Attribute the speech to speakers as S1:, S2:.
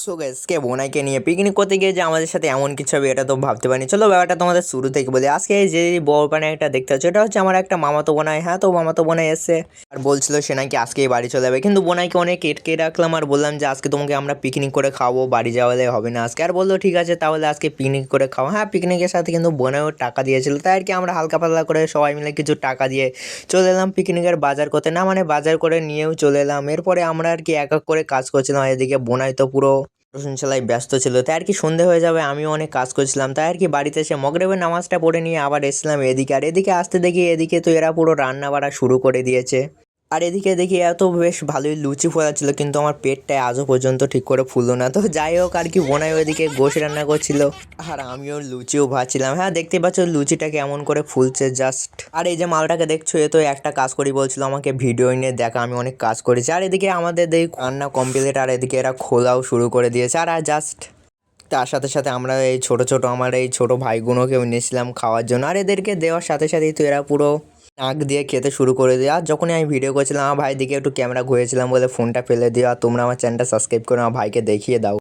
S1: So guys কে বোনাইকে নিয়ে picnic করতে গিয়ে যে আমাদের সাথে এমন কিছু হবে এটা তো ভাবতে পারিনি। চলো ব্যাপারটা তোমাদের শুরু থেকে বলি। আজকে যে বড় পানে একটা দেখতে হচ্ছে এটা হচ্ছে আমার একটা মামাতো বোনাই। হ্যাঁ, তো মামাতো বোনাই এসছে আর বলছিল সে নাকি আজকেই বাড়ি চলে যাবে, কিন্তু বোনাইকে অনেক এটকে রাখলাম আর বললাম যে আজকে তোমাকে আমরা পিকনিক করে খাবো, বাড়ি যাওয়ালে হবে না আজকে। আর বললো ঠিক আছে তাহলে আজকে পিকনিক করে খাও। হ্যাঁ, পিকনিকের সাথে কিন্তু বোনাইও টাকা দিয়েছিল, তাই আর কি আমরা হালকা পাতলা করে সবাই মিলে কিছু টাকা দিয়ে চলে এলাম পিকনিকের বাজার করতে। না মানে বাজার করে নিয়েও চলে এলাম। এরপরে আমরা আর কি এক এক করে কাজ করছিলাম। এদিকে বোনাই তো পুরো রসুন সেলাই ব্যস্ত ছিল, তাই আর কি সন্ধে হয়ে যাবে, আমিও অনেক কাজ করছিলাম। তাই আর কি বাড়িতে এসে মগরিবের নামাজটা পড়ে নিয়ে আবার এসেছিলাম এদিকে। আর এদিকে আসতে দেখি এদিকে তো এরা পুরো রান্না বাড়া শুরু করে দিয়েছে। আর এদিকে দেখি এত বেশ ভালোই লুচি ফোলা ছিল, কিন্তু আমার পেটটায় আজও পর্যন্ত ঠিক করে ফুললো না। তো যাই হোক আর কি, বোনাই ওইদিকে গোশ রান্না করছিল আর আমিও লুচিও ভাজছিলাম। হ্যাঁ, দেখতে পাচ্ছ লুচিটা কেমন করে ফুলছে জাস্ট। আর এই যে মালটাকে দেখছো এ তো একটা কাজ করি বলছিল আমাকে ভিডিও নিয়ে দেখা, আমি অনেক কাজ করেছি। আর এদিকে আমাদের দেখি রান্না কমপ্লিট, আর এদিকে এরা খোলাও শুরু করে দিয়েছে। আর জাস্ট তার সাথে সাথে আমরা এই ছোট ছোট আমার এই ছোট ভাইগুলোকেও নিয়েছিলাম খাওয়ার জন্য। আর এদেরকে দেওয়ার সাথে সাথেই তো এরা পুরো নাক দিয়ে খেতে শুরু করে দিয়ে। আর যখনই আমি ভিডিও করছিলাম আমার ভাই দিকে একটু ক্যামেরা ঘুরেছিলাম বলে ফোনটা ফেলে দিও। আর তোমরা আমার চ্যানেলটা সাবস্ক্রাইব করে আমার ভাইকে দেখিয়ে দাও।